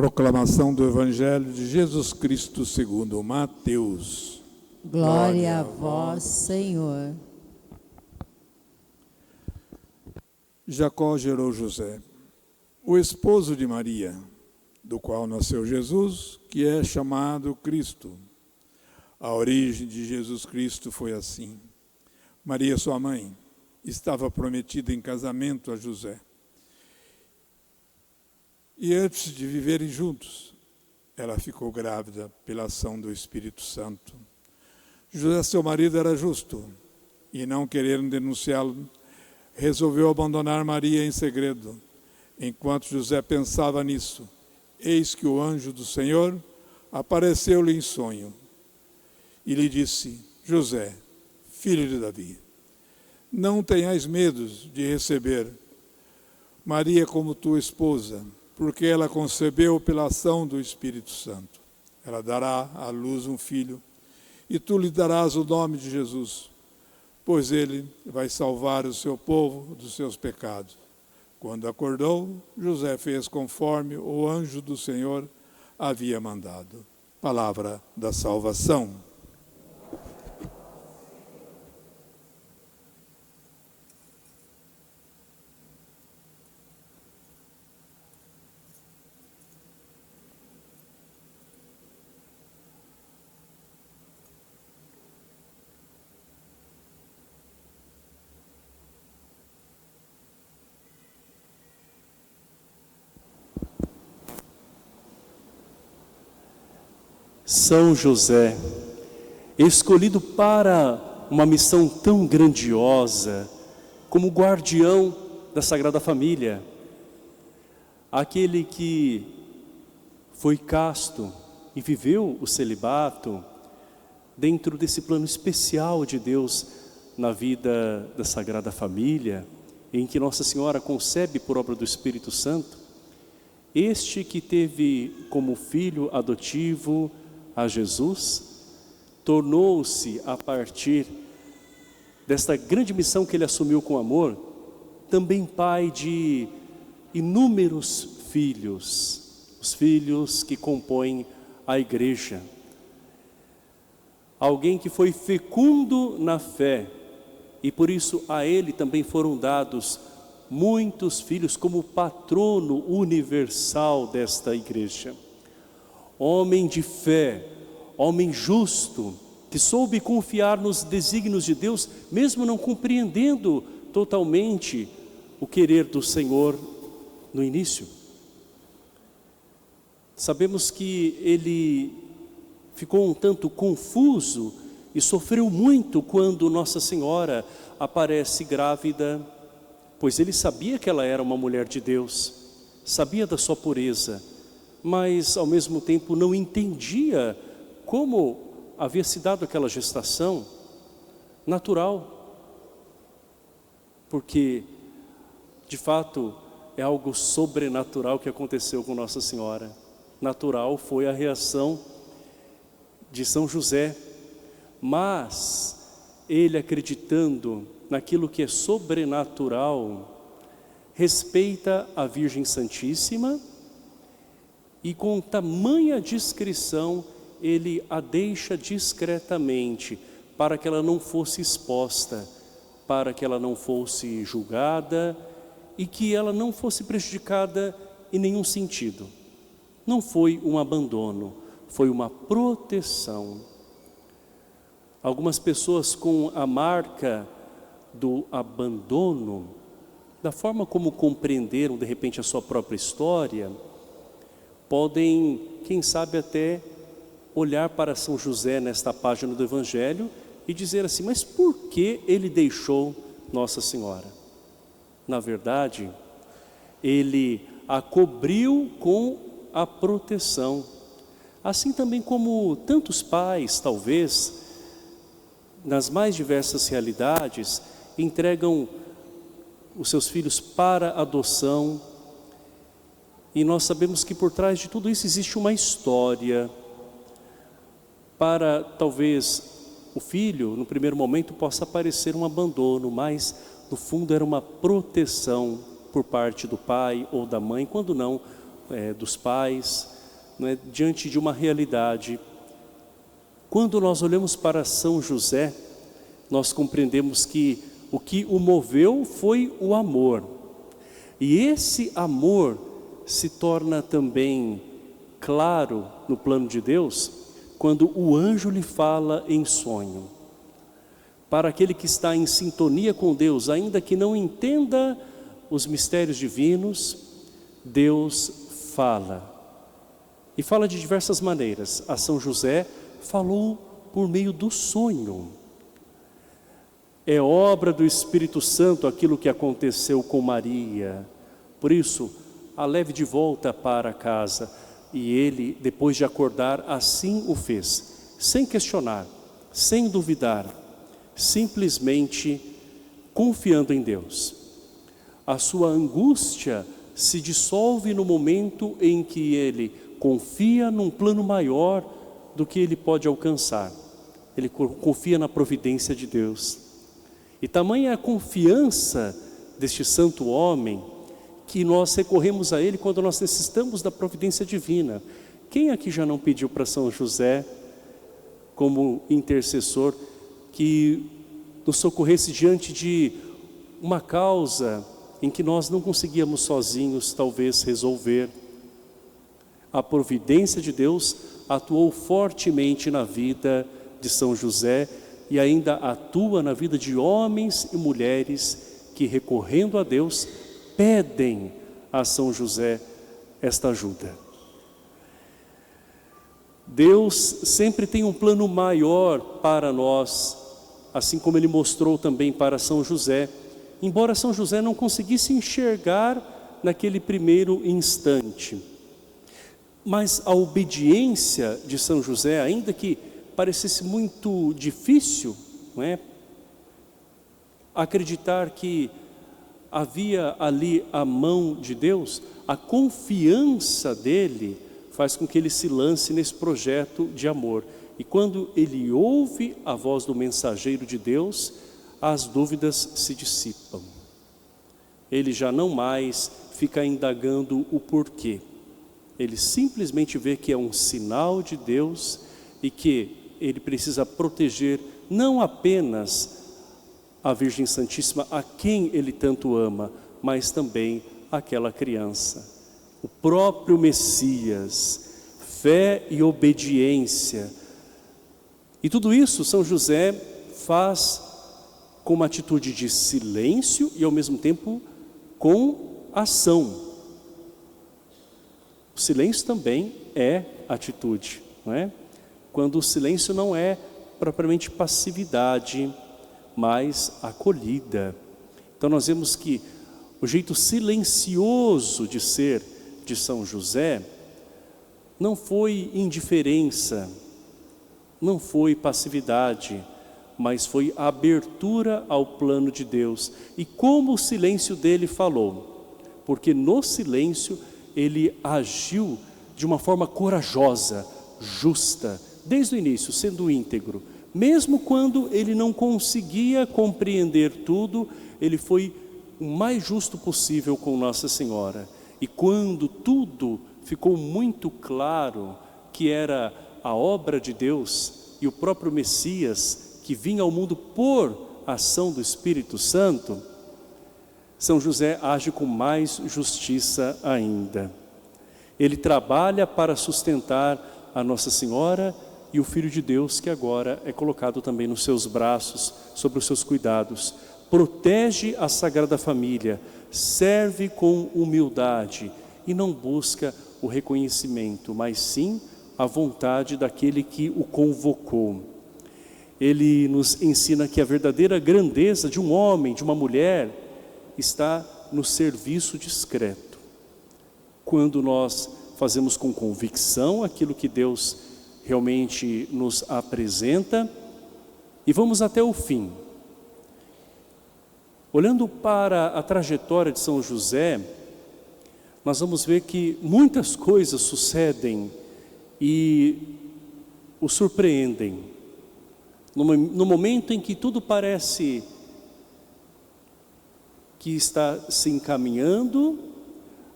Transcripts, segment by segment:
Proclamação do Evangelho de Jesus Cristo segundo Mateus. Glória a vós, Senhor. Jacó gerou José, o esposo de Maria, do qual nasceu Jesus, que é chamado Cristo. A origem de Jesus Cristo foi assim. Maria, sua mãe, estava prometida em casamento a José. E antes de viverem juntos, ela ficou grávida pela ação do Espírito Santo. José, seu marido, era justo e, não querendo denunciá-lo, resolveu abandonar Maria em segredo. Enquanto José pensava nisso, eis que o anjo do Senhor apareceu-lhe em sonho e lhe disse: José, filho de Davi, não tenhas medo de receber Maria como tua esposa, porque ela concebeu pela ação do Espírito Santo. Ela dará à luz um filho, e tu lhe darás o nome de Jesus, pois ele vai salvar o seu povo dos seus pecados. Quando acordou, José fez conforme o anjo do Senhor havia mandado. Palavra da salvação. São José, escolhido para uma missão tão grandiosa, como guardião da Sagrada Família, aquele que foi casto e viveu o celibato dentro desse plano especial de Deus na vida da Sagrada Família, em que Nossa Senhora concebe por obra do Espírito Santo, este que teve como filho adotivo a Jesus, tornou-se, a partir desta grande missão que ele assumiu com amor, também pai de inúmeros filhos, os filhos que compõem a igreja. Alguém que foi fecundo na fé, e por isso a ele também foram dados muitos filhos como patrono universal desta igreja. Homem de fé, homem justo, que soube confiar nos desígnios de Deus, mesmo não compreendendo totalmente o querer do Senhor no início. Sabemos que ele ficou um tanto confuso e sofreu muito quando Nossa Senhora aparece grávida, pois ele sabia que ela era uma mulher de Deus, sabia da sua pureza, mas ao mesmo tempo não entendia como havia se dado aquela gestação natural, porque de fato é algo sobrenatural que aconteceu com Nossa Senhora. Natural foi a reação de São José, mas ele, acreditando naquilo que é sobrenatural, respeita a Virgem Santíssima e com tamanha discrição ele a deixa discretamente, para que ela não fosse exposta, para que ela não fosse julgada e que ela não fosse prejudicada em nenhum sentido. Não foi um abandono, foi uma proteção. Algumas pessoas, com a marca do abandono, da forma como compreenderam de repente a sua própria história, podem, quem sabe, até olhar para São José nesta página do Evangelho e dizer assim: mas por que ele deixou Nossa Senhora? Na verdade, ele a cobriu com a proteção. Assim também como tantos pais, talvez, nas mais diversas realidades, entregam os seus filhos para adoção. E nós sabemos que por trás de tudo isso existe uma história. Para talvez o filho, no primeiro momento, possa parecer um abandono, mas no fundo era uma proteção por parte do pai ou da mãe, quando não dos pais, não é, diante de uma realidade. Quando nós olhamos para São José, nós compreendemos que o que o moveu foi o amor. E esse amor se torna também claro no plano de Deus, quando o anjo lhe fala em sonho. Para aquele que está em sintonia com Deus, ainda que não entenda os mistérios divinos, Deus fala. E fala de diversas maneiras. A São José falou por meio do sonho. É obra do Espírito Santo aquilo que aconteceu com Maria. Por isso, a leve de volta para casa. E ele, depois de acordar, assim o fez. Sem questionar, sem duvidar, simplesmente confiando em Deus. A sua angústia se dissolve no momento em que ele confia num plano maior do que ele pode alcançar. Ele confia na providência de Deus. E tamanha a confiança deste santo homem, que nós recorremos a ele quando nós necessitamos da providência divina. Quem aqui já não pediu para São José, como intercessor, que nos socorresse diante de uma causa em que nós não conseguíamos sozinhos talvez resolver? A providência de Deus atuou fortemente na vida de São José e ainda atua na vida de homens e mulheres que, recorrendo a Deus, pedem a São José esta ajuda. Deus sempre tem um plano maior para nós, assim como Ele mostrou também para São José, embora São José não conseguisse enxergar naquele primeiro instante. Mas a obediência de São José, ainda que parecesse muito difícil, não é? Acreditar que havia ali a mão de Deus, a confiança dele faz com que ele se lance nesse projeto de amor. E quando ele ouve a voz do mensageiro de Deus, as dúvidas se dissipam. Ele já não mais fica indagando o porquê. Ele simplesmente vê que é um sinal de Deus e que ele precisa proteger não apenas a Virgem Santíssima, a quem ele tanto ama, mas também aquela criança. O próprio Messias, fé e obediência. E tudo isso São José faz com uma atitude de silêncio e ao mesmo tempo com ação. O silêncio também é atitude, não é? Quando o silêncio não é propriamente passividade, mas acolhida. Então nós vemos que o jeito silencioso de ser de São José não foi indiferença, não foi passividade, mas foi abertura ao plano de Deus. E como o silêncio dele falou? Porque no silêncio ele agiu de uma forma corajosa, justa, desde o início, sendo íntegro. Mesmo quando ele não conseguia compreender tudo, ele foi o mais justo possível com Nossa Senhora. E quando tudo ficou muito claro que era a obra de Deus e o próprio Messias que vinha ao mundo por ação do Espírito Santo, São José age com mais justiça ainda. Ele trabalha para sustentar a Nossa Senhora e o Filho de Deus, que agora é colocado também nos seus braços, sobre os seus cuidados. Protege a Sagrada Família, serve com humildade e não busca o reconhecimento, mas sim a vontade daquele que o convocou. Ele nos ensina que a verdadeira grandeza de um homem, de uma mulher, está no serviço discreto. Quando nós fazemos com convicção aquilo que Deus realmente nos apresenta e vamos até o fim. Olhando para a trajetória de São José, nós vamos ver que muitas coisas sucedem e o surpreendem. No momento em que tudo parece que está se encaminhando,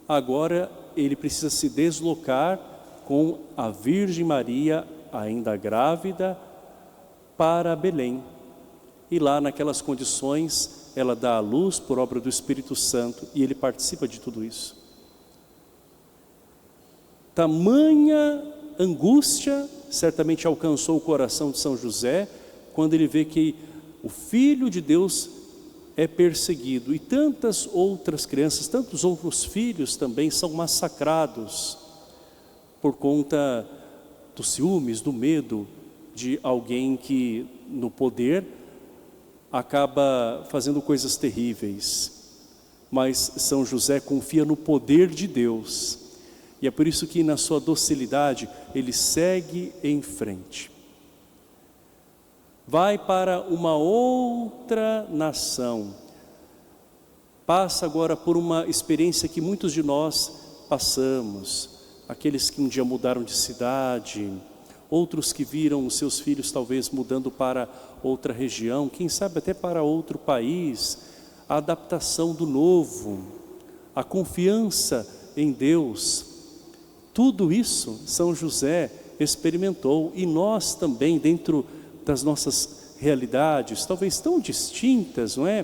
agora ele precisa se deslocar com a Virgem Maria, ainda grávida, para Belém. E lá, naquelas condições, ela dá à luz por obra do Espírito Santo e ele participa de tudo isso. Tamanha angústia certamente alcançou o coração de São José quando ele vê que o Filho de Deus é perseguido e tantas outras crianças, tantos outros filhos também são massacrados por conta dos ciúmes, do medo de alguém que no poder acaba fazendo coisas terríveis. Mas São José confia no poder de Deus e é por isso que na sua docilidade ele segue em frente. Vai para uma outra nação, passa agora por uma experiência que muitos de nós passamos, aqueles que um dia mudaram de cidade, outros que viram os seus filhos talvez mudando para outra região, quem sabe até para outro país, a adaptação do novo, a confiança em Deus, tudo isso São José experimentou e nós também dentro das nossas realidades, talvez tão distintas, não é?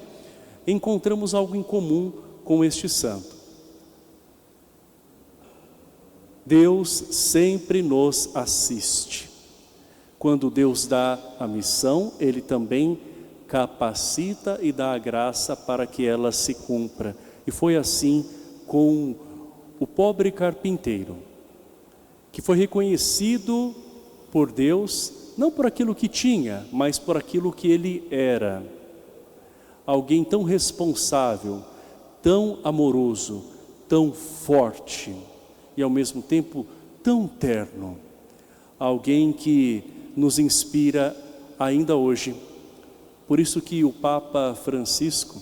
Encontramos algo em comum com este santo. Deus sempre nos assiste. Quando Deus dá a missão, Ele também capacita e dá a graça para que ela se cumpra. E foi assim com o pobre carpinteiro, que foi reconhecido por Deus, não por aquilo que tinha, mas por aquilo que ele era. Alguém tão responsável, tão amoroso, tão forte e ao mesmo tempo tão terno. Alguém que nos inspira ainda hoje. Por isso que o Papa Francisco,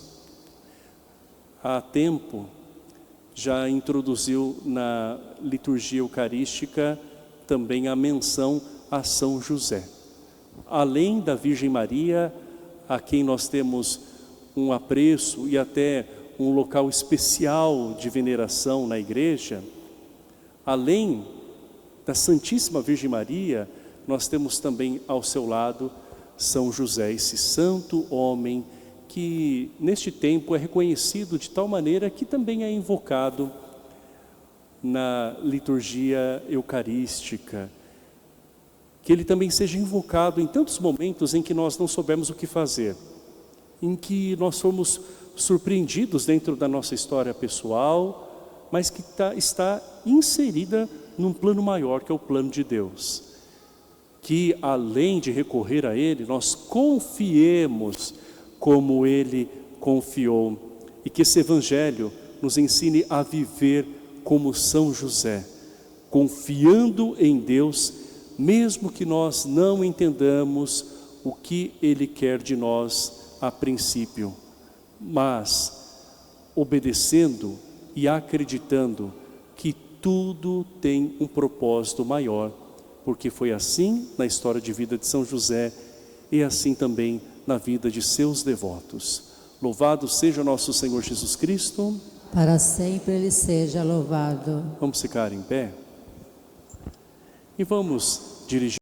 há tempo, já introduziu na liturgia eucarística também a menção a São José. Além da Virgem Maria, a quem nós temos um apreço e até um local especial de veneração na igreja, além da Santíssima Virgem Maria, nós temos também ao seu lado São José, esse santo homem que neste tempo é reconhecido de tal maneira que também é invocado na liturgia eucarística. Que ele também seja invocado em tantos momentos em que nós não soubemos o que fazer, em que nós fomos surpreendidos dentro da nossa história pessoal, mas que está inserida num plano maior que é o plano de Deus. Que além de recorrer a Ele, nós confiemos como Ele confiou. E que esse Evangelho nos ensine a viver como São José, confiando em Deus, mesmo que nós não entendamos o que Ele quer de nós a princípio, mas obedecendo e acreditando que tudo tem um propósito maior, porque foi assim na história de vida de São José e assim também na vida de seus devotos. Louvado seja nosso Senhor Jesus Cristo. Para sempre Ele seja louvado. Vamos ficar em pé e vamos dirigir